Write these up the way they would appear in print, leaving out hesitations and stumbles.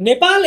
नेपाल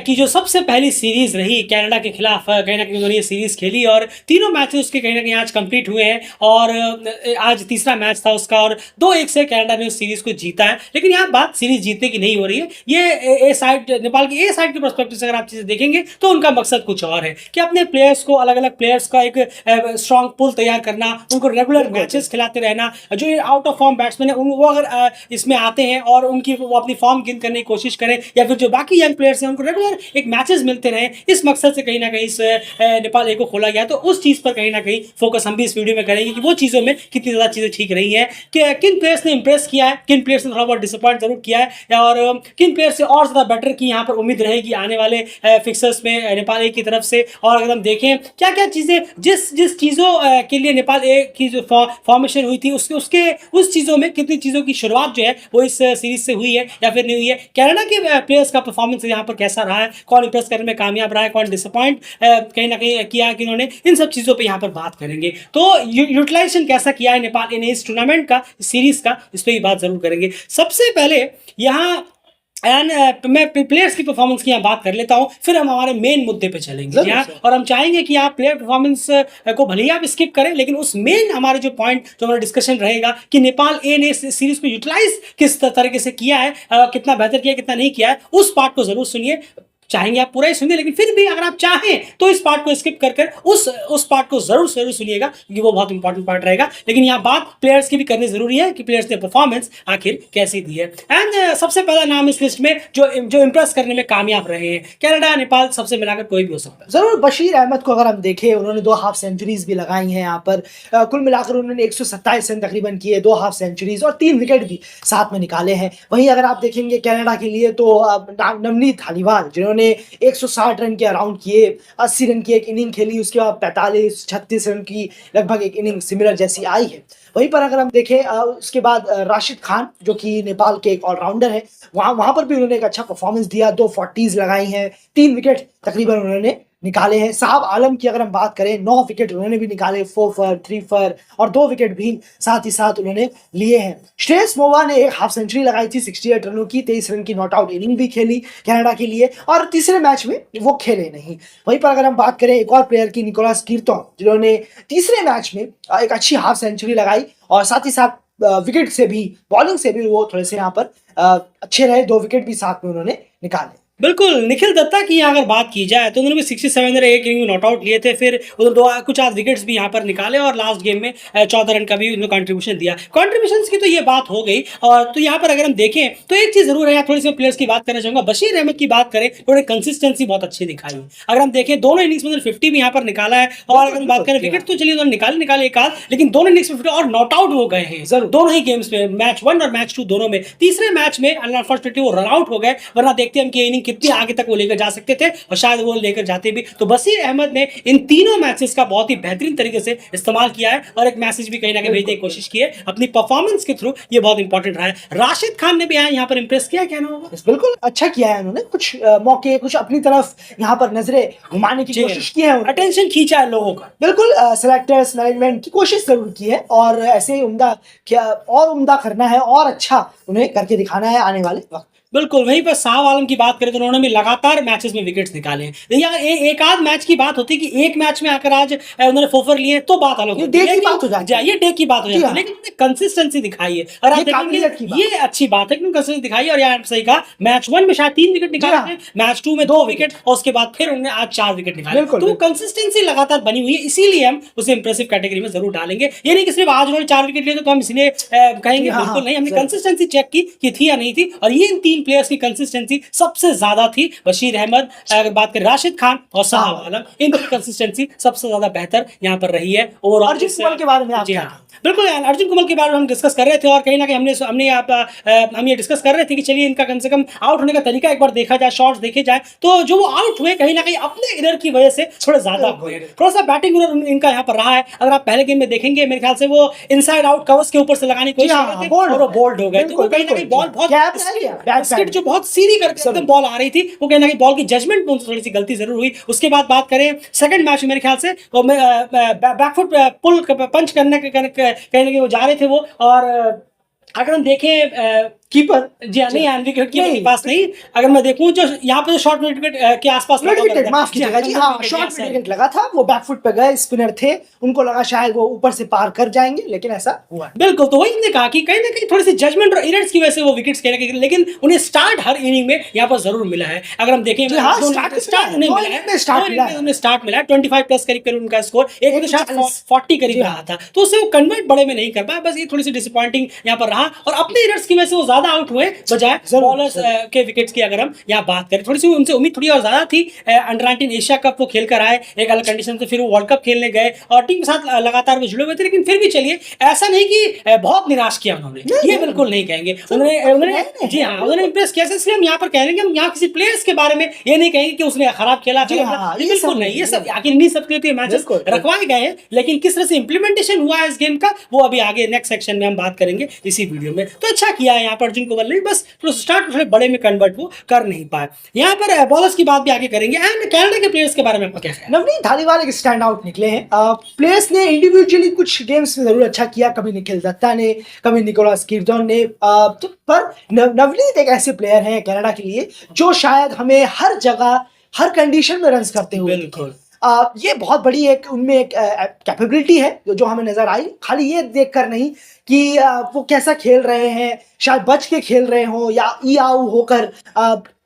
की जो सबसे पहली सीरीज रही कनाडा के खिलाफ, कहीं ना कहीं उन्होंने ये सीरीज खेली और तीनों मैचेस उसके कहीं ना कहीं आज कंप्लीट हुए हैं और आज तीसरा मैच था उसका और 2-1 से कनाडा ने उस सीरीज को जीता है। लेकिन यहाँ बात सीरीज जीतने की नहीं हो रही है, ये ए साइड, नेपाल की ए साइड के पर्सपेक्टिव से अगर आप चीजें देखेंगे तो उनका मकसद कुछ और है कि अपने प्लेयर्स को, अलग अलग प्लेयर्स का एक स्ट्रॉन्ग पुल तैयार करना, उनको रेगुलर मैचेस खिलाते रहना। जो आउट ऑफ फॉर्म बैट्समैन है वो अगर इसमें आते हैं और उनकी वो अपनी फॉर्म गेन करने की कोशिश करें या फिर जो बाकी यंग प्लेयर्स हैं उनको रेगुलर एक मैचेस मिलते रहे, इस मकसद से कहीं ना कहीं इस नेपाल ए को खोला गया। तो उस चीज़ पर कहीं ना कहीं फोकस हम भी इस वीडियो में करेंगे कि वो चीज़ों में कितनी ज़्यादा चीज़ें ठीक रही हैं, कि किन प्लेयर्स ने इंप्रेस किया है, किन प्लेयर्स ने थोड़ा बहुत डिसअपॉइंट जरूर किया है और किन प्लेयर्स से और ज़्यादा बेटर की यहाँ पर उम्मीद रहेगी आने वाले फिक्सर्स में नेपाल ए की तरफ से। और अगर हम देखें क्या क्या चीज़ें, जिस जिस चीज़ों के लिए नेपाल ए की जो फॉर्मेशन हुई थी उस चीज़ों में कितनी चीज़ों की शुरुआत जो है वो इस सीरीज से हुई है या फिर नहीं हुई है, कनाडा के प्लेयर्स का परफॉर्मेंस यहाँ पर कैसा रहा है, कौन इंप्रेस करने में कामयाब रहा है, कौन डिसअपॉइंट कहीं ना कहीं किया कि उन्होंने, इन सब चीज़ों पे यहाँ पर बात करेंगे। तो यूटिलाइजेशन कैसा किया है नेपाल ने इस टूर्नामेंट का, सीरीज का, इस पर ही बात जरूर करेंगे। सबसे पहले यहाँ मैं प्लेयर्स की परफॉर्मेंस की यहाँ बात कर लेता हूँ, फिर हम हमारे मेन मुद्दे पे चलेंगे यहाँ और हम चाहेंगे कि आप प्लेयर परफॉर्मेंस को भले ही आप स्किप करें, लेकिन उस मेन हमारे जो पॉइंट जो हमारा डिस्कशन रहेगा कि नेपाल ए ने इस सीरीज को यूटिलाइज किस तरीके से किया है, कितना बेहतर किया, कितना नहीं किया है, उस पार्ट को जरूर सुनिए। चाहेंगे आप पूरा ही सुनिए, लेकिन फिर भी अगर आप चाहें तो इस पार्ट को स्किप कर उस पार्ट को जरूर सुनिएगा क्योंकि वो बहुत इंपॉर्टेंट पार्ट रहेगा। लेकिन यहाँ बात प्लेयर्स की भी करनी जरूरी है कि प्लेयर्स ने परफॉर्मेंस आखिर कैसी दी है। एंड सबसे पहला नाम इस लिस्ट में जो इंप्रेस करने में कामयाब रहे हैं, कनाडा नेपाल सबसे मिलाकर कोई भी हो सकता है। जरूर बशीर अहमद को अगर हम देखें, उन्होंने 2 हाफ सेंचुरीज भी लगाई हैं यहाँ पर। कुल मिलाकर उन्होंने 127 रन तकरीबन किए, 2 हाफ सेंचुरीज और 3 विकेट भी साथ में निकाले हैं। वहीं अगर आप देखेंगे कनाडा के लिए तो नवनीत धालीवाल जिन्होंने 160 रन के अराउंड किए, 80 रन की एक इनिंग खेली, उसके बाद 45-36 रन की लगभग एक इनिंग सिमिलर जैसी आई है। वहीं पर अगर हम देखें उसके बाद राशिद खान जो कि नेपाल के एक ऑलराउंडर है, वहां पर भी उन्होंने एक अच्छा परफॉर्मेंस दिया, 2 40s लगाई हैं, 3 विकेट तकरीबन उन्होंने निकाले हैं। साहब आलम की अगर हम बात करें, 9 विकेट उन्होंने भी निकाले, 4 फॉर 3 फॉर और 2 विकेट भी साथ ही साथ उन्होंने लिए हैं। श्रेयस मोवा ने एक हाफ सेंचुरी लगाई थी 68 रनों की, 23 रन की नॉट आउट इनिंग भी खेली कनाडा के लिए और तीसरे मैच में वो खेले नहीं। वहीं पर अगर हम बात करें एक और प्लेयर की, निकोलस कीर्तन, जिन्होंने तीसरे मैच में एक अच्छी हाफ सेंचुरी लगाई और साथ ही साथ विकेट से भी, बॉलिंग से भी वो थोड़े से यहाँ पर अच्छे रहे, 2 विकेट भी साथ में उन्होंने निकाले। बिल्कुल, निखिल दत्ता की अगर बात की जाए तो उन्होंने भी 67 रन, एक इनिंग में नॉट आउट लिए थे, फिर उन्होंने कुछ आध विकेट्स भी यहाँ पर निकाले और लास्ट गेम में 14 रन का भी उन्होंने कंट्रीब्यूशन दिया। कंट्रीब्यूशन की तो ये बात हो गई। और तो यहाँ पर अगर हम देखें तो एक चीज़ जरूर है, यहाँ थोड़ी सी प्लेयर्स की बात करना चाहूँगा। बशीर अहमद की बात करें, उन्होंने कंसिस्टेंसी बहुत अच्छी दिखाई है। अगर हम देखें दोनों इनिंग्स में 50 भी यहाँ पर निकाला है और अगर हम बात करें विकेट तो चलिए उन्होंने निकाले एक आध, लेकिन दोनों इनिंग्स में 50 और नॉट आउट हो गए हैं दोनों ही गेम्स में, मैच 1 और मैच 2 दोनों में। तीसरे मैच में अनफॉर्चुनेटली वो रन आउट हो गए, वरना देखते हम कि इनिंग कितनी आगे तक वो जा सकते थे और शायद वो लेकर जाते भी। तो बशीर अहमद ने इन तीनों मैचेस का बहुत ही बेहतरीन तरीके से इस्तेमाल किया है और एक मैसेज भी कहीं ना कहीं भेजने की कोशिश की है अपनी परफॉर्मेंस के थ्रू, ये बहुत इंपॉर्टेंट रहा है। राशिद खान ने भी यहाँ पर इंप्रेस किया, क्या नाम होगा? बिल्कुल अच्छा किया है उन्होंने, कुछ मौके, कुछ अपनी तरफ यहाँ पर नजरें घुमाने की कोशिश की है, अटेंशन खींचा है लोगों का। बिल्कुल सेलेक्टर्स, मैनेजमेंट की कोशिश जरूर की है और ऐसे ही उम्दा करना है और अच्छा उन्हें करके दिखाना है आने वाले वक्त। बिल्कुल, वहीं पर शाह आलम की बात करें तो उन्होंने भी लगातार मैचेस में विकेट्स निकाले हैं। देखिए अगर एक आध मैच की बात होती कि एक मैच में आकर आज उन्होंने फोफर लिए तो बात अलग होती है, डे की बात हो जाती है, ये डे की बात हो जाती है, लेकिन उन्होंने कंसिस्टेंसी दिखाई है और आप देखेंगे ये अच्छी बात है कि कंसिस्टेंसी दिखाई है। और यार सही कहा, मैच 1 में शायद 3 विकेट निकाले थे, मैच 2 में 2 विकेट और उसके बाद फिर उन्होंने आज 4 विकेट निकाले। तो कंसिस्टेंसी लगातार बनी हुई है, इसीलिए हम उसे इंप्रेसिव कैटेगरी में जरूर डालेंगे। ये नहीं कि सिर्फ आज उन्होंने 4 विकेट लिए तो हम इसलिए कहेंगे, बिल्कुल नहीं, हमने कंसिस्टेंसी चेक की थी या नहीं थी और ये इन 3 प्लेयर्स की कंसिस्टेंसी सबसे ज्यादा थी। बशीर अहमद, अगर बात करें राशिद खान और साहब आलम, इनकी कंसिस्टेंसी सबसे ज्यादा बेहतर यहाँ पर रही है। और अर्जुन कुमल के बारे में आप बिल्कुल अर्जुन कुमल के बारे में हम डिस्कस कर रहे थे और कहीं ना कहीं हम ये डिस्कस कर रहे थे कि चलिए इनका कम से कम आउट होने का तरीका एक बार देखा जाए, शॉट्स देखे जाए। तो जो वो आउट हुए कहीं ना कहीं अपने इनर की वजह से थोड़े ज्यादा हुए, थोड़ा सा बैटिंग इनर इनका यहाँ पर रहा है। अगर आप पहले गेम में देखेंगे मेरे ख्याल से वो इनसाइड आउट कवर्स के ऊपर से लगाने की कोशिश कर रहे थे और वो बोल्ड हो गए। तो कहीं ना कहीं बॉल बहुत जो बहुत सीधी करके एकदम बॉल आ रही थी, वो कहीं ना कहीं बॉल की जजमेंट में थोड़ी सी गलती जरूर हुई। उसके बाद बात करें सेकंड मैच में मेरे ख्याल से वो बैकफुट पुल पंच करने के कहीं ना कहीं वो जा रहे थे वो। और अगर हम देखें कीपर जी हाँ, नहीं विकेट कीपर के पास नहीं। अगर मैं देखूं जो यहाँ पे शॉर्ट मिड विकेट के आसपास मिड विकेट, माफ कीजिएगा जी, हाँ शॉर्ट मिड विकेट लगा था, वो बैकफुट पे गए, स्पिनर थे, उनको लगा शायद वो ऊपर से पार कर जाएंगे, लेकिन ऐसा हुआ। बिल्कुल, तो वही हमने कहा कि कहीं ना कहीं थोड़ी सी जजमेंट और एरर्स की वजह से वो विकेट्स कहने के, लेकिन उन्हें स्टार्ट हर इनिंग में यहाँ पर जरूर मिला है। अगर हम देखें स्टार्ट उन्हें मिला है, स्टार्ट मिला है 25 प्लस करीब करीब उनका स्कोर, एक शायद 40 करीब रहा था, तो उसे वो कन्वर्ट बड़े में नहीं कर पाया, बस ये थोड़ी सी डिसअपॉइंटिंग यहाँ पर रहा। और अपने एरर्स की वजह से वो ज्यादा आउट हुए बजाय बॉलर्स के विकेट्स की अगर हम यहाँ बात करें, थोड़ी सी उनसे उम्मीद थोड़ी और ज्यादा थी। अंडर 19 एशिया कप वो खेल कर आए एक अलग कंडीशन से, फिर वो वर्ल्ड कप खेलने गए और टीम के साथ लगातार वो जुड़े हुए थे, लेकिन फिर भी चलिए ऐसा नहीं कि बहुत निराश किया उन्होंने, ये बिल्कुल नहीं कहेंगे। उन्होंने जी हाँ, उन्होंने इंप्रेस किया। इसलिए हम यहाँ पर कह रहे हैं कि हम यहाँ किसी प्लेयर्स के बारे में ये नहीं कहेंगे कि उसने खराब खेला, बिल्कुल नहीं, ये सब आखिर इन्हीं सब के लिए मैचेस रखवाए गए हैं, लेकिन किस तरह से इंप्लीमेंटेशन हुआ है इस गेम का वो अभी आगे नेक्स्ट सेक्शन में हम बात करेंगे इसी वीडियो में। तो अच्छा किया है यहाँ पर अर्जुन कुंवर ने, बस स्टार्ट थोड़े बड़े में कन्वर्ट वो कर नहीं पाए। यहाँ पर बॉलर्स की बात भी आगे करेंगे। एंड कनाडा के प्लेयर्स के बारे में आपका क्या ख्याल है? नवनीत धालीवाल एक स्टैंड आउट निकले हैं। प्लेयर्स ने इंडिविजुअली कुछ गेम्स में जरूर अच्छा किया, कभी निखिल दत्ता ने, कभी निकोलस किर्दोन ने, पर नवनीत एक ऐसे प्लेयर हैं कनाडा के लिए जो शायद हमें हर जगह हर कंडीशन में रन्स करते हुए, बिल्कुल ये बहुत बड़ी एक उनमें एक कैपेबिलिटी है जो हमें नजर आई। खाली ये देखकर नहीं कि वो कैसा खेल रहे हैं, शायद बच के खेल रहे हो या ई आउ होकर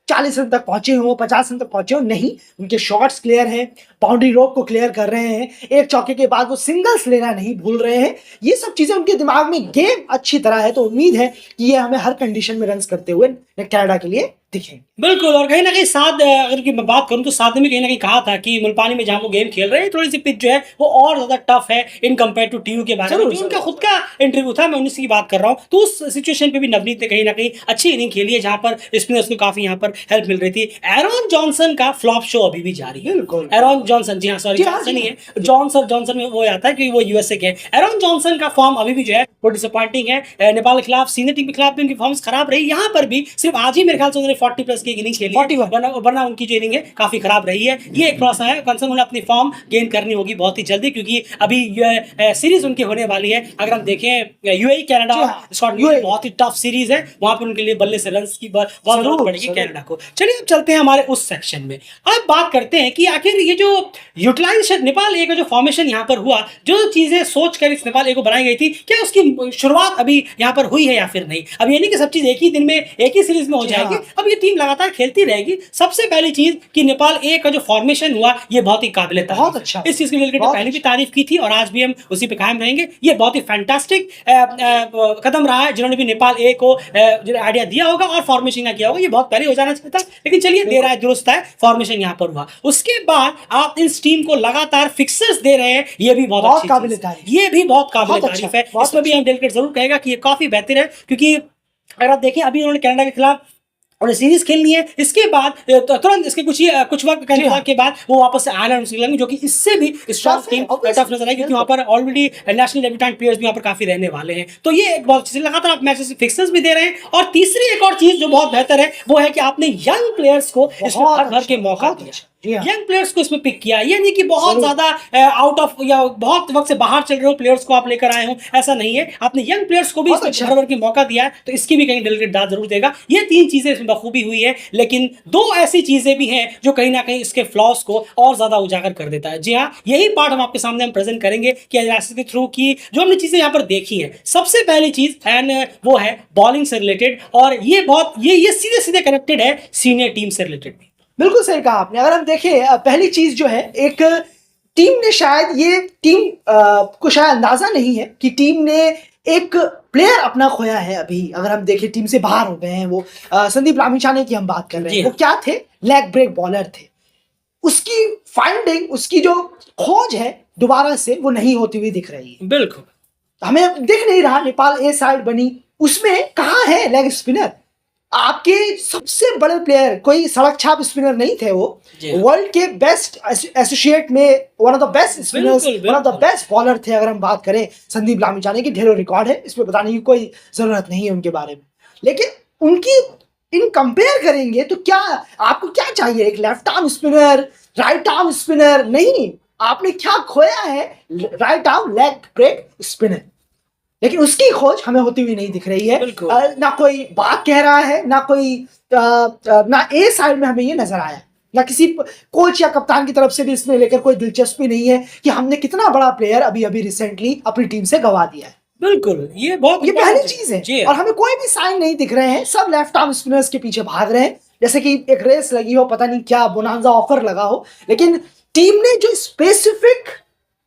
40 रन तक पहुंचे हो, 50 रन तक पहुंचे हो, नहीं, उनके शॉट्स क्लियर हैं, बाउंड्री रोक को क्लियर कर रहे हैं, एक चौके के बाद वो सिंगल्स लेना नहीं भूल रहे हैं। ये सब चीजें उनके दिमाग में गेम अच्छी तरह है, तो उम्मीद है कि ये हमें हर कंडीशन में रन्स करते हुए कनाडा के लिए दिखेंगे। बिल्कुल, और कहीं ना कहीं साथ अगर की मैं बात करूं तो साथ में कहीं ना कहीं कहा था कि मुल्तानी में जहां वो गेम खेल रहे हैं थोड़ी सी पिच जो है वो और ज्यादा टफ है इन कंपेयर टू टीयू के बारे में, जो उनका खुद का इंटरव्यू था, मैं 19 की बात कर रहा हूं। तो उस सिचुएशन पे भी नवनीत ने कहीं ना कहीं अच्छी इनिंग खेली है जहां पर स्पिनर्स को काफी यहाँ पर हेल्प मिल रही थी। एरॉन जॉनसन का फ्लॉप शो अभी भी जारी है। बिल्कुल, एरॉन जॉनसन, जी हाँ सॉरी जॉनसन ही है, जॉनसन में वो आता है कि वो यूएसए के। एरॉन जॉनसन का फॉर्म अभी भी जो है वो डिसअपॉइंटिंग है। नेपाल के खिलाफ सीनियर टीम के खिलाफ भी उनकी फॉर्म्स खराब रही, यहाँ पर भी सिर्फ आज ही मेरे ख्याल से उन्होंने 40 प्लस की इनिंग खेली, वरना उनकी जो इनिंग है काफी खराब रही है। ये एक थोड़ा सा है कंसर्न, उन्हें अपनी फॉर्म गेन करनी होगी बहुत ही जल्दी, क्योंकि अभी सीरीज उनकी होने वाली है। अगर हम देखें यूएई कनाडा स्कॉटलैंड बहुत ही टफ सीरीज है, वहां पर उनके लिए बल्ले से रन की बहुत जरूरत पड़ेगी कनाडा को। चलिए अब चलते हैं हमारे उस सेक्शन में। अब बात करते हैं कि आखिर ये जो यूटिलाइजेशन नेपाल ए का जो फॉर्मेशन यहाँ पर हुआ, जो चीजें सोचकर इस नेपाल ए को बनाई गई थी, क्या उसकी शुरुआत अभी यहाँ पर हुई है या फिर नहीं? अब ये नहीं कि सब चीज एक ही दिन में एक ही सीरीज में हो जाएगी, अब ये टीम लगातार खेलती रहेगी। सबसे पहली चीज कि नेपाल ए का जो फॉर्मेशन हुआ ये बहुत ही काबिल तारीफ, बहुत अच्छा, इस चीज के रिलेटेड पहले भी तारीफ की थी और आज भी हम उसी पे कायम रहेंगे। ये बहुत ही फैंटास्टिक कदम रहा है, जिन्होंने भी नेपाल ए को जो आइडिया दिया होगा और फॉर्मेशन ना किया होगा, ये बहुत पहले हो जाना चाहिए था, लेकिन चलिए दे रहा है, दुरुस्त है, फॉर्मेशन यहाँ पर हुआ। उसके बाद आप इस टीम को लगातार फिक्सर्स दे रहे हैं, ये भी बहुत काबिल तारीफ, ये भी बहुत काबिल तारीफ है। इसमें भी हम डेलीगेट जरूर कहेगा कि ये काफी बेहतर है, क्योंकि अगर आप देखिए अभी उन्होंने कनाडा के खिलाफ और सीरीज खेलनी है, इसके बाद तुरंत इसके कुछ वक्त के बाद वो वापस से आयरलैंड खेलेंगे, जो कि इससे भी स्ट्रांग टीम टफ नजर आएगी, क्योंकि वहां पर ऑलरेडी नेशनल डेब्यूटेंट प्लेयर्स भी वहां पर काफी रहने वाले हैं। तो ये एक बहुत अच्छी लगातार आप मैचेस फिक्सर्स भी दे रहे हैं। और तीसरी एक और चीज जो बहुत बेहतर है वो है कि आपने यंग प्लेयर्स को इसमें भर के मौका दिया, यंग प्लेयर्स को इसमें पिक किया। ये नहीं कि बहुत ज्यादा आउट ऑफ या बहुत वक्त से बाहर चल रहे हो प्लेयर्स को आप लेकर आए हो, ऐसा नहीं है, आपने यंग प्लेयर्स को भी इसमें भर के मौका दिया है, तो इसकी भी कहीं डेलीगेट दाद जरूर देगा। ये तीन चीजें इसमें बखूबी हुई है, लेकिन दो ऐसी चीजें भी हैं जो कहीं ना कहीं इसके फ्लॉस को और ज्यादा उजागर कर देता है। जी हाँ, यही पार्ट हम आपके सामने हम प्रेजेंट करेंगे कि एनालिसिस के थ्रू की जो हमने चीजें यहाँ पर देखी है। सबसे पहली चीज एंड वो है बॉलिंग से रिलेटेड, और ये सीधे सीधे कनेक्टेड है सीनियर टीम से रिलेटेड भी। बिल्कुल सही कहा आपने। अगर हम देखें पहली चीज जो है, एक टीम ने शायद ये टीम को शायद अंदाजा नहीं है कि टीम ने एक प्लेयर अपना खोया है। अभी अगर हम देखें टीम से बाहर हो गए हैं वो संदीप लामिछाने की हम बात कर रहे हैं, वो क्या थे? लेग ब्रेक बॉलर थे। उसकी फाइंडिंग, उसकी जो खोज है दोबारा से वो नहीं होती हुई दिख रही है। बिल्कुल हमें दिख नहीं रहा। नेपाल ए साइड बनी, उसमें कहाँ है लेग स्पिनर? आपके सबसे बड़े प्लेयर कोई सड़क छाप स्पिनर नहीं थे, वो वर्ल्ड के बेस्ट एसोसिएट में one of the best spinners, one of the best bowler थे। अगर हम बात करें संदीप लामिछाने की, ढेरों रिकॉर्ड है, इसमें बताने की कोई जरूरत नहीं है उनके बारे में, लेकिन उनकी इन कंपेयर करेंगे तो क्या आपको क्या चाहिए? एक left arm spinner, right arm spinner? नहीं, आपने क्या खोया है? Right arm leg break spinner. लेकिन उसकी खोज हमें होती हुई नहीं दिख रही है। बिल्कुल। ना कोई बात कह रहा है, ना कोई ना ए साइड में हमें ये नजर आया, ना किसी कोच या कप्तान की तरफ से भी इसमें लेकर कोई दिलचस्पी नहीं है कि हमने कितना बड़ा प्लेयर अभी अभी रिसेंटली अपनी टीम से गवा दिया है। बिल्कुल, ये बहुत ये पहली important चीज है। जी और हमें कोई भी साइन नहीं दिख रहे हैं, सब लेफ्ट आर्म स्पिनर्स के पीछे भाग रहे हैं, जैसे कि एक रेस लगी हो, पता नहीं क्या बोनांजा ऑफर लगा हो। लेकिन टीम ने जो स्पेसिफिक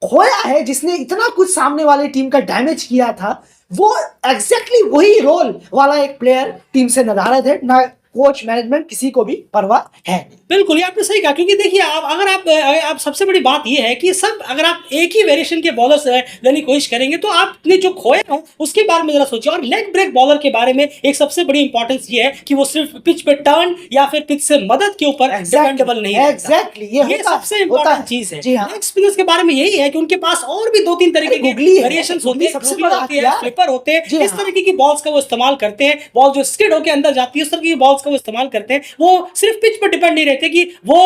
खोया है, जिसने इतना कुछ सामने वाली टीम का डैमेज किया था, वो एग्जैक्टली वही रोल वाला एक प्लेयर टीम से नदारद है। ना कोच मैनेजमेंट किसी को भी परवाह है नहीं। बिल्कुल, ये आपने सही कहा, क्योंकि देखिए अगर आप सबसे बड़ी बात ये है कि सब अगर आप एक ही वेरिएशन के बॉलर से लेने की कोशिश करेंगे तो आपने जो खोया है उसके बारे में जरा सोचिए। और लेग ब्रेक बॉलर के बारे में एक सबसे बड़ी इंपॉर्टेंस ये है कि वो सिर्फ पिच पे टर्न या फिर पिच से मदद के ऊपर डिपेंडेबल नहीं है। एग्जैक्टली, ये सबसे इंपॉर्टेंट चीज है। जी हाँ। लेग स्पिनर्स के बारे में यही है कि उनके पास और भी 2-3 तरीके के वेरिएशंस होते हैं, सबसे बड़ा फ्लिपर होते हैं, जी इस हाँ। तरीके की बॉल्स का वो इस्तेमाल करते हैं। बॉल जो स्किड होकर अंदर जाती है उस तरह की बॉल्स का वो इस्तेमाल करते हैं। वो सिर्फ पिच पर डिपेंड नहीं रहते कि वो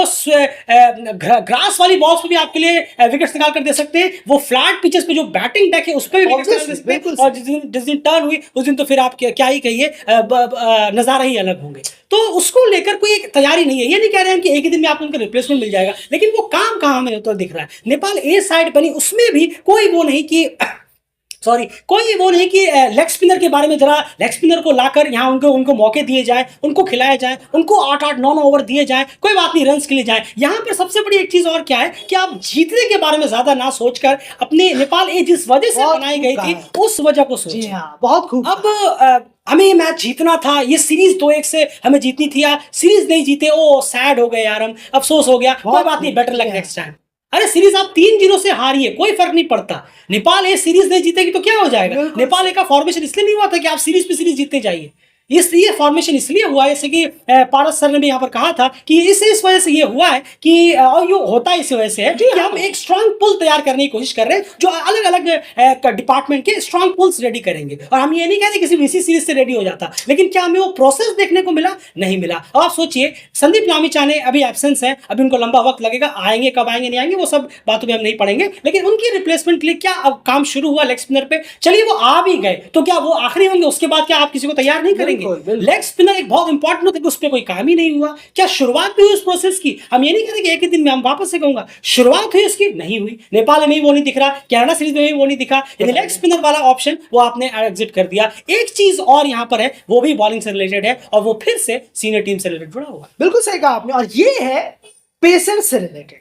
ग्रास वाली बॉल्स पे भी आपके लिए विकेट्स निकाल कर दे सकते हैं। वो फ्लैट पिचेस पे जो बैटिंग डेक है उस पे भी विकेट्स निकाल दे सकते हैं। और जिस दिन टर्न हुई उस दिन तो फिर आप क्या ही कहिए, नजारा ही अलग होंगे। तो उसको लेकर कोई एक तैयारी नहीं है। ये नहीं कह रहे हैं कि एक ही दिन में आपको उनका रिप्लेसमेंट मिल जाएगा, लेकिन वो काम कहाँ हमें तो दिख रहा है। नेपाल ए साइड बनी, उसमें भी कोई वो नहीं कि कोई वो नहीं कि लेग स्पिनर के बारे में जरा लेग स्पिनर को लाकर यहाँ उनको मौके दिए जाए, उनको खिलाया जाए, उनको 8-8 9 ओवर दिए जाए, कोई बात नहीं, रन्स के लिए जाए। यहाँ पर सबसे बड़ी एक चीज और क्या है कि आप जीतने के बारे में ज्यादा ना सोचकर अपने नेपाल ए जिस वजह से बनाई गई थी उस वजह को सोचिए। हाँ, बहुत खूब। अब हमें ये मैच जीतना था, ये सीरीज 2-1 से हमें जीतनी थी यार, सीरीज नहीं जीते, ओ सैड हो गए यार, हम अफसोस हो गया, कोई बात नहीं, बेटर लक नेक्स्ट टाइम। अरे सीरीज आप 3-0 से हारिए, कोई फर्क नहीं पड़ता। नेपाल ए सीरीज नहीं जीतेगी तो क्या हो जाएगा? नेपाल ए का फॉर्मेशन इसलिए नहीं हुआ था कि आप सीरीज पे सीरीज जीतते जाइए। ये फॉर्मेशन इसलिए हुआ है, जैसे कि पारस सर ने भी यहाँ पर कहा था कि इस वजह से ये हुआ है कि और ये होता है इस वजह से है कि हम एक स्ट्रांग पुल तैयार करने की कोशिश कर रहे हैं, जो अलग अलग डिपार्टमेंट के स्ट्रांग पुल्स रेडी करेंगे। और हम ये नहीं कहते किसी भी इसी सीरीज से रेडी हो जाता, लेकिन क्या हमें वो प्रोसेस देखने को मिला? नहीं मिला। अब आप सोचिए, संदीप लामिछाने अभी एब्सेंस है, अभी उनको लंबा वक्त लगेगा, आएंगे कब आएंगे नहीं आएंगे वो सब बातों में हम नहीं पड़ेंगे, लेकिन उनकी रिप्लेसमेंट के लिए क्या अब काम शुरू हुआ लेग स्पिनर पे? चलिए वो आ भी गए तो क्या वो आखिरी होंगे? उसके बाद क्या आप किसी को तैयार नहीं करेंगे? लेग स्पिनर एक बहुत इंपॉर्टेंट होता है, उस पर कोई काम ही नहीं हुआ। क्या शुरुआत भी हुई उस प्रोसेस की? हम ये नहीं कहते कि एक ही दिन में, हम वापस से कहूंगा शुरुआत हुई उसकी, नहीं हुई। नेपाल में भी वो नहीं दिख रहा, कनाडा सीरीज में भी वो नहीं दिखा, यानी लेग स्पिनर वाला ऑप्शन वो आपने एग्जिट कर दिया। एक चीज और यहां पर है, वो भी बॉलिंग से रिलेटेड है और वो फिर से सीनियर टीम से रिलेटेड जुड़ा हुआ। बिल्कुल सही कहा आपने, और ये है पेसर्स से रिलेटेड।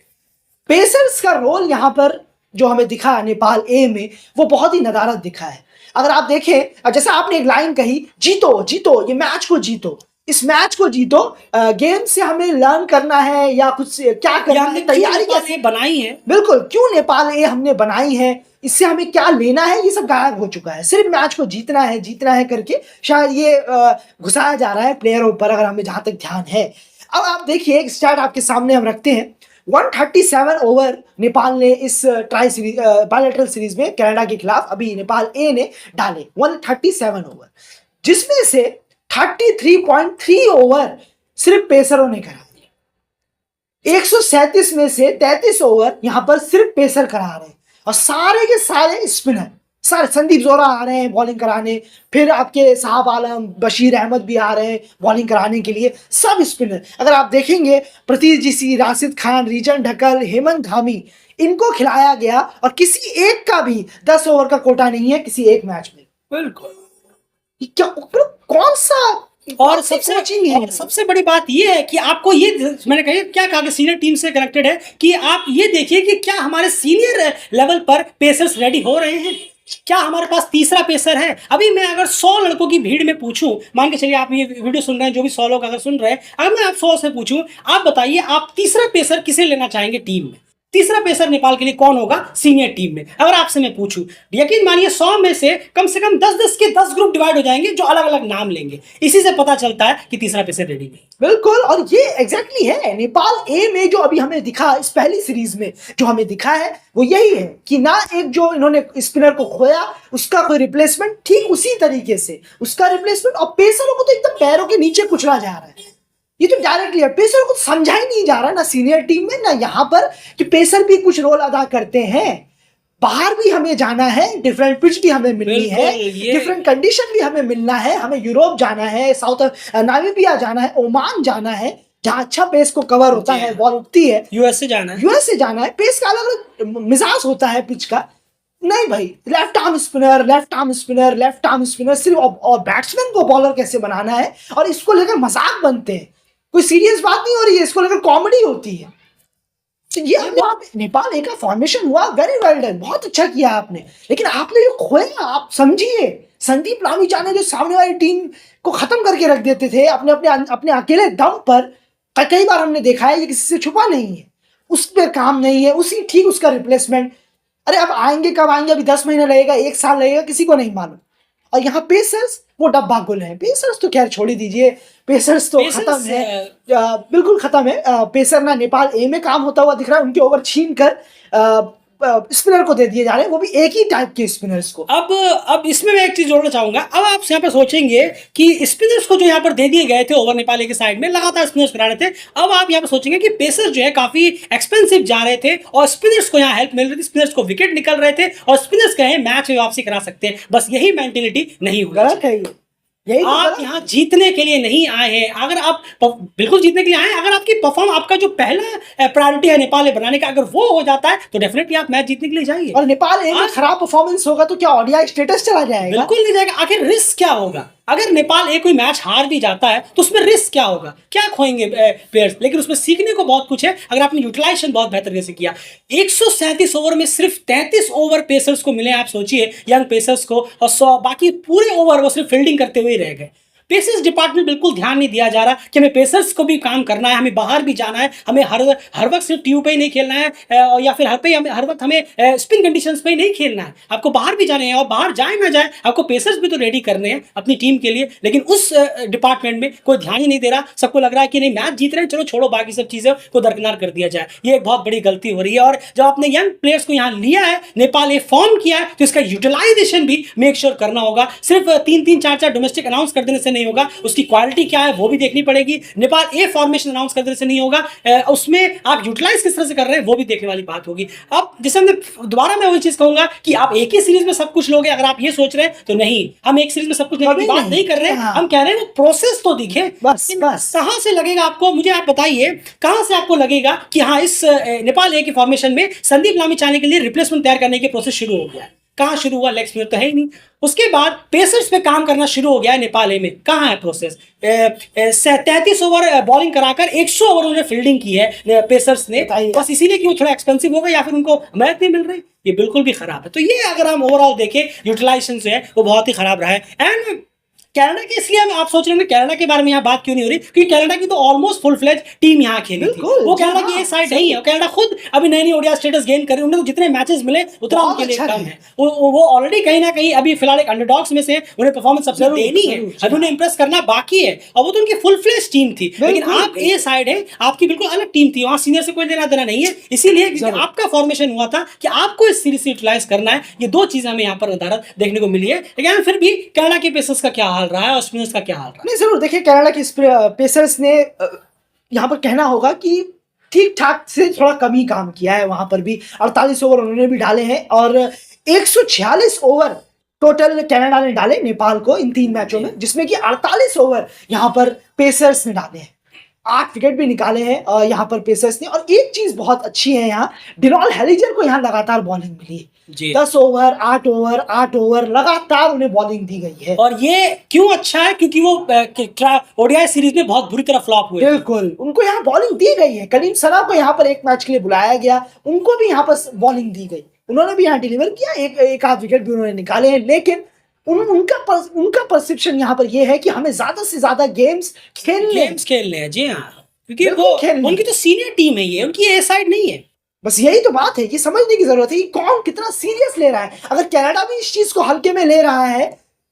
पेसर्स का रोल यहां पर जो हमें दिखा नेपाल ए में, वो बहुत ही नदारद दिखा है। अगर आप देखें, जैसे आपने एक लाइन कही, जीतो जीतो, ये मैच को जीतो, इस मैच को जीतो, गेम से हमें लर्न करना है या कुछ क्या करना है, तैयारी कैसे बनाई है। बिल्कुल, क्यों नेपाल ए हमने बनाई है, इससे हमें क्या लेना है, ये सब गायब हो चुका है। सिर्फ मैच को जीतना है करके शायद ये घुसाया जा रहा है प्लेयरों पर, अगर हमें जहां तक ध्यान है। अब आप देखिए, एक स्टार्ट आपके सामने हम रखते हैं। 137 ओवर नेपाल ने इस बायलैटरल सीरीज में कनाडा के खिलाफ अभी नेपाल ए ने डाले, 137 ओवर, जिसमें से 33.3 ओवर सिर्फ पेसरों ने करा दिए। 137 में से 33 ओवर यहां पर सिर्फ पेसर करा रहे हैं, और सारे के सारे स्पिनर, सारे संदीप जोरा आ रहे हैं बॉलिंग कराने, फिर आपके साहब आलम, बशीर अहमद भी आ रहे हैं बॉलिंग कराने के लिए, सब स्पिनर। अगर आप देखेंगे, प्रतीश जीसी, राशिद खान, रीजन ढक्कल, हेमंत धामी, इनको खिलाया गया और किसी एक का भी 10 ओवर का कोटा नहीं है किसी एक मैच में। बिल्कुल, क्या कौन सा और सबसे बड़ी बात यह है कि आपको ये, मैंने क्या कहा कि सीनियर टीम से कनेक्टेड है, कि आप ये देखिए कि क्या हमारे सीनियर लेवल पर पेसर्स रेडी हो रहे हैं? क्या हमारे पास तीसरा पेसर है? अभी मैं अगर 100 लड़कों की भीड़ में पूछूं, मान के चलिए आप ये वीडियो सुन रहे हैं, जो भी 100 लोग अगर सुन रहे हैं, अगर मैं आप 100 से पूछूं, आप बताइए आप तीसरा पेसर किसे लेना चाहेंगे टीम में? तीसरा पेसर नेपाल के लिए कौन होगा सीनियर टीम में? अगर आपसे मैं पूछूं, यकीन मानिए 100 में से कम 10-10 के 10 ग्रुप डिवाइड हो जाएंगे जो अलग अलग नाम लेंगे। इसी से पता चलता है कि तीसरा पेसर रेडी नहीं। बिल्कुल, और ये एग्जैक्टली है नेपाल ए में जो अभी हमें दिखा, इस पहली सीरीज में जो हमें दिखा है वो यही है कि ना एक जो इन्होंने स्पिनर को खोया उसका कोई रिप्लेसमेंट, ठीक उसी तरीके से उसका रिप्लेसमेंट, और पेसरों को तो एकदम पैरों के नीचे कुचला जा रहा है। ये तो डायरेक्टली है, पेसर को समझा ही नहीं जा रहा, ना सीनियर टीम में ना यहाँ पर, कि पेसर भी कुछ रोल अदा करते हैं। बाहर भी हमें जाना है, डिफरेंट पिच भी हमें मिलनी है, बिल्कुल, ये डिफरेंट कंडीशन भी हमें मिलना है, हमें यूरोप जाना है, साउथ नामीबिया जाना है, ओमान जाना है, जहाँ अच्छा पेस को कवर होता जी है, हाँ। बॉल उठती है, यूएस से जाना है। यूएस से जाना है, पेस का अलग अलग मिजाज होता है पिच का। नहीं भाई, left arm spinner, left arm spinner, left arm spinner सिर्फ, और बैट्समैन को बॉलर कैसे बनाना है, और इसको लेकर मजाक बनते हैं, कोई सीरियस बात नहीं हो रही है, इसको लेकर कॉमेडी होती है। तो ये वहाँ पे नेपाल ए का फॉर्मेशन हुआ, वेरी वेल डन, बहुत अच्छा किया आपने, लेकिन आपने जो खोया, आप समझिए, संदीप लामिछाने ने जो सामने वाली टीम को खत्म करके रख देते थे अपने अपने अपने अकेले दम पर, कई बार हमने देखा है, ये किसी से छुपा नहीं है, उस पर काम नहीं है, उसी ठीक उसका रिप्लेसमेंट। अरे अब आएंगे, कब आएंगे, अभी 10 महीने लगेगा, 1 साल लगेगा, किसी को नहीं मालूम। और यहाँ पेसर्स वो डब्बा गुल है, पेसर्स तो खैर छोड़ ही दीजिए, पेसर्स तो पेसर्स, खत्म है, बिल्कुल खत्म है। पेसर ना नेपाल ए में काम होता हुआ दिख रहा है, उनके ओवर छीन कर स्पिनर को दे दिए जा रहे हैं, वो भी एक ही टाइप के स्पिनर्स को। अब इसमें मैं एक चीज जोड़ना चाहूंगा। अब आप यहाँ पर सोचेंगे कि स्पिनर्स को जो यहाँ पर दे दिए गए थे ओवर नेपाल के साइड में, लगातार स्पिनर्स करा रहे थे। अब आप यहाँ पर सोचेंगे कि पेसर्स जो है काफी एक्सपेंसिव जा रहे थे और स्पिनर्स को यहाँ हेल्प मिल रही थी, स्पिनर्स को विकेट निकल रहे थे और स्पिनर्स कहे मैच में वापसी करा सकते हैं। बस यही मेंटेलिटी नहीं हुई। गलत है ये, यही तो आप गलत है। यहाँ जीतने के लिए नहीं आए हैं। अगर आप बिल्कुल जीतने के लिए आए हैं, अगर आपकी परफॉर्म, आपका जो पहला प्रायोरिटी है नेपाल में बनाने का, अगर वो हो जाता है तो डेफिनेटली आप मैच जीतने के लिए जाइए। और नेपाल ए में खराब परफॉर्मेंस होगा तो क्या ओडीआई स्टेटस चला जाएगा? बिल्कुल नहीं जाएगा। आखिर रिस्क क्या होगा? अगर नेपाल ए कोई मैच हार भी जाता है तो उसमें रिस्क क्या होगा? क्या खोएंगे प्लेयर्स? लेकिन उसमें सीखने को बहुत कुछ है अगर आपने यूटिलाइजेशन बहुत बेहतर तरीके से किया। 137 ओवर में सिर्फ 33 ओवर पेसर्स को मिले, आप सोचिए, यंग पेसर्स को, और 100 बाकी पूरे ओवर वो सिर्फ फील्डिंग करते हुए ही रह गए। पेसर्स डिपार्टमेंट बिल्कुल ध्यान नहीं दिया जा रहा कि हमें पेसर्स को भी काम करना है, हमें बाहर भी जाना है, हमें हर वक्त सिर्फ ट्यूब पे ही नहीं खेलना है, या फिर हर वक्त हमें स्पिन कंडीशंस पे ही नहीं खेलना है, आपको बाहर भी जाने हैं, और बाहर जाए ना जाए आपको पेसर्स भी तो रेडी करने हैं अपनी टीम के लिए। लेकिन उस डिपार्टमेंट में कोई ध्यान ही नहीं दे रहा। सबको लग रहा है कि नहीं, मैच जीत रहे हैं, चलो छोड़ो, बाकी सब चीज़ें को दरकिनार कर दिया जाए। ये एक बहुत बड़ी गलती हो रही है। और जब आपने यंग प्लेयर्स को यहाँ लिया है, नेपाल ए फॉर्म किया है, तो इसका यूटिलाइजेशन भी मेक श्योर करना होगा। सिर्फ 3-3, 4-4 डोमेस्टिक अनाउंस कर देने से नहीं होगा, उसकी क्वालिटी क्या है वो भी देखनी पड़ेगी। नेपाल ए फॉर्मेशन अनाउंस कर देने से नहीं होगा, उसमें आप यूटिलाइज किस तरह से कर रहे हैं वो भी देखने वाली बात होगी। अब जैसे हमने, दोबारा मैं वही चीज कहूंगा कि आप एक ही सीरीज में सब कुछ लोगे, अगर आप ये सोच रहे हैं तो नहीं, हम एक सीरीज में सब कुछ लेने की बात नहीं कर रहे हैं। हम कह रहे हैं वो प्रोसेस तो दिखे, बस बस। कहां से लगेगा आपको, मुझे आप बताइए, कहां से आपको लगेगा कि हाँ, इस नेपाल ए की फॉर्मेशन में संदीप लामिछाने के लिए रिप्लेसमेंट तैयार करने की प्रोसेस शुरू हो गया है? कहां शुरू हुआ? लेग स्पिनर तो है ही नहीं। उसके बाद पेसर्स पे काम करना शुरू हो गया है नेपाल ए में, कहां है प्रोसेस? 33 ओवर बॉलिंग कराकर 100 ओवर उन्होंने फील्डिंग की है पेसर्स ने, बस इसीलिए कि वो थोड़ा एक्सपेंसिव होगा या फिर उनको मैच नहीं मिल रही। ये बिल्कुल भी खराब है। तो ये अगर हम ओवरऑल देखें, यूटिलाइजेशन जो है वो बहुत ही खराब रहा है। एंड कनाडा के, इसलिए आप सोच रहे होंगे कनाडा के बारे में यहाँ बात क्यों नहीं हो रही, क्योंकि कनाडा की तो ऑलमोस्ट फुल फ्लेज टीम यहाँ खेली थी। वो कनाडा की ये साइड नहीं है। कनाडा खुद अभी नई ओडीआई स्टेटस गेन कर रही है, उन्हें तो जितने मैचेस मिले उतना उनके लिए कम है। वो ऑलरेडी कहीं ना कहीं अभी फिलहाल एक अंडरडॉग्स में से उन्हें परफॉर्मेंस सबसे देनी है, अभी उन्हें इंप्रेस करना बाकी है, और वो तो उनकी फुल फ्लेज टीम थी। लेकिन आप ये साइड है, आपकी बिल्कुल अलग टीम थी, वहाँ सीनियर से कोई लेना देना नहीं है। इसीलिए आपका फॉर्मेशन हुआ था कि आपको इस सीरीज से यूटिलाइज करना है। ये दो चीजें हमें यहाँ पर नदारत देखने को मिली है। लेकिन फिर भी कनाडा के पेसर्स का क्या हाल रहा है और स्पिनर्स क्या हाल रहा है? नहीं, जरूर देखिए, कनाडा के पेसर्स ने यहाँ पर कहना होगा कि ठीक ठाक से थोड़ा कम ही काम किया है। वहां पर भी 48 ओवर उन्होंने भी डाले हैं, और 146 ओवर टोटल कनाडा ने डाले नेपाल को इन 3 मैचों में, जिसमें कि 48 ओवर यहाँ पर पेसर्स ने डाले हैं। 8 विकेट भी निकाले हैं यहाँ पर पेसर्स ने। और एक चीज बहुत अच्छी है, यहाँ डिनॉल हेलिजर को यहाँ लगातार बॉलिंग मिली है। 10 ओवर 8 ओवर 8 ओवर लगातार उन्हें बॉलिंग दी गई है। और ये क्यों अच्छा है? क्योंकि वो ओडीआई सीरीज में बहुत बुरी तरह फ्लॉप हुए। बिल्कुल, उनको यहाँ बॉलिंग दी गई है। कलीम सना को यहाँ पर एक मैच के लिए बुलाया गया, उनको भी यहाँ पर बॉलिंग दी गई, उन्होंने भी यहाँ डिलीवर किया, एक आध विकेट भी उन्होंने निकाले हैं। लेकिन उनका परसेप्शन यहाँ पर यह है कि हमें ज्यादा से ज्यादा गेम्स खेलने हैं। जी हाँ, क्योंकि वो उनकी तो सीनियर टीम है, ये उनकी ए साइड नहीं है। बस यही तो बात है, ये समझने की जरूरत है कि कौन कितना सीरियस ले रहा है। अगर कनाडा भी इस चीज को हल्के में ले रहा है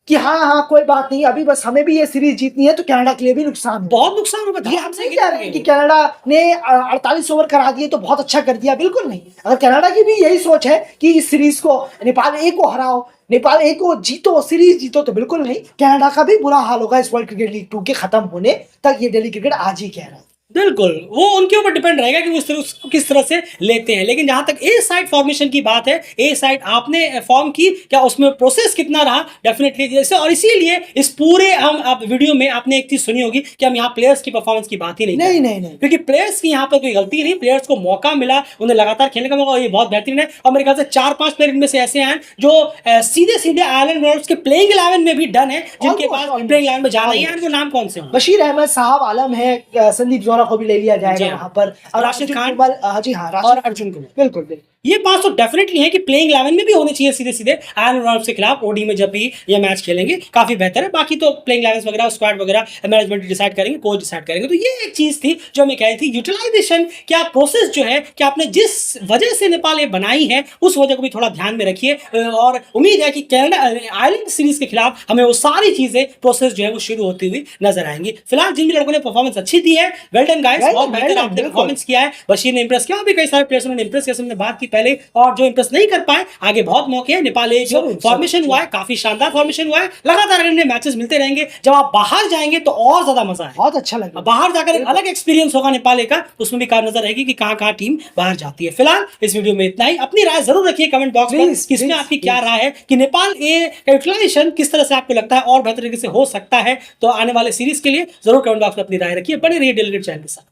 कि हाँ कोई बात नहीं, अभी बस हमें भी ये सीरीज जीतनी है, तो कनाडा के लिए भी नुकसान, बहुत नुकसान होगा। ये हम नहीं कह रहे हैं कि कनाडा ने 48 ओवर करा दिए तो बहुत अच्छा कर दिया, बिल्कुल नहीं। अगर कनाडा की भी यही सोच है कि इस सीरीज को नेपाल ए को हराओ, नेपाल ए को जीतो, सीरीज जीतो, तो बिल्कुल नहीं। कनाडा का भी बुरा हाल होगा इस वर्ल्ड क्रिकेट लीग 2 के खत्म होने तक। ये डेली क्रिकेट आज ही कह रहा है। बिल्कुल, वो उनके ऊपर डिपेंड रहेगा कि वो उसको किस तरह से लेते हैं। लेकिन जहाँ तक ए साइड फॉर्मेशन की बात है, ए साइड आपने फॉर्म की, क्या उसमें प्रोसेस कितना रहा? डेफ़िनेटली जैसे, और इसीलिए इस पूरे हम आप वीडियो में आपने एक चीज़ सुनी होगी कि हम यहाँ प्लेयर्स की परफॉर्मेंस की बात ही नहीं कर नहीं, रहे। नहीं, नहीं। क्योंकि प्लेयर्स की यहाँ पर कोई गलती नहीं, प्लेयर्स को मौका मिला, उन्हें लगातार खेलने का मौका, और ये बहुत बेहतरीन है। और मेरे ख्याल से 4-5 प्लेयर इनमें से ऐसे हैं जो सीधे-सीधे आयरलैंड रोड्स के प्लेइंग 11 में भी डन है, जिनके ऑलमोस्ट, पास ऑलमोस्ट, प्लेइंग 11 में जाना ही है। ऑलमोस्ट। उनके नाम कौन से होंगे? बशीर अहमद, साहब आलम है, संदीप जोरा को भी ले लिया जी जाएगा हाँ। वहाँ पर। और राशिद अर्जुन खान कुमार, जी हाँ, और राशिद, अर्जुन कुमार। बिल्कुल, बिल्कुल। ये 5 तो डेफिनेटली है कि प्लेइंग 11 में भी होने चाहिए सीधे-सीधे आयरन रॉड्स के खिलाफ ओडी में जब भी ये मैच खेलेंगे, काफ़ी बेहतर है। बाकी तो प्लेइंग 11 वगैरह, स्क्वाड वगैरह मैनेजमेंट डिसाइड करेंगे, कोच डिसाइड करेंगे। तो ये एक चीज़ थी जो हमें कही थी, यूटिलाइजेशन क्या प्रोसेस जो है, कि आपने जिस वजह से नेपाल ये बनाई है, उस वजह को भी थोड़ा ध्यान में रखिए। और उम्मीद है कि कनाडा आयरलैंड सीरीज़ के खिलाफ हमें वो सारी चीज़ें, प्रोसेस जो है वो शुरू होती हुई नज़र आएँगी। फिलहाल जिन भी लड़कों ने परफॉर्मेंस अच्छी दी है, वेल डन गाइस, वेल बहुत डन, बेहतर वेल डन, आपने बिल्कुल। परफॉर्मेंस किया है। बशीर ने इंप्रेस किया, और भी कई सारे प्लेयर्स ने इंप्रेस किया, हमने बात की पहले। और जो इंप्रेस नहीं कर पाए, आगे बहुत मौके हैं। नेपाल ए जो जरूर, फॉर्मेशन जरूर, हुआ है, काफी शानदार फॉर्मेशन हुआ है। लगातार इनमें मैचेस मिलते रहेंगे। जब आप बाहर जाएंगे तो और ज्यादा मजा है। बहुत अच्छा लगा। अब बाहर जाकर एक बिल्कुल। अलग एक्सपीरियंस होगा नेपाल ए का, उसमें भी कार नजर रहेगी कि कहाँ टीम बाहर जाती है। फिलहाल इस वीडियो में इतना ही। अपनी राय जरूर रखिए कमेंट बॉक्स में प्लीज, कि इसमें प्लीज, आपकी क्या प्लीज। राय है, कि नेपाल ए का यूटिलाइजेशन किस तरह से आपको लगता है और बेहतर तरीके से हो सकता है। तो आने वाले सीरीज के लिए जरूर कमेंट बॉक्स में अपनी राय रखिए। बने रहिए डेली चैनल के साथ।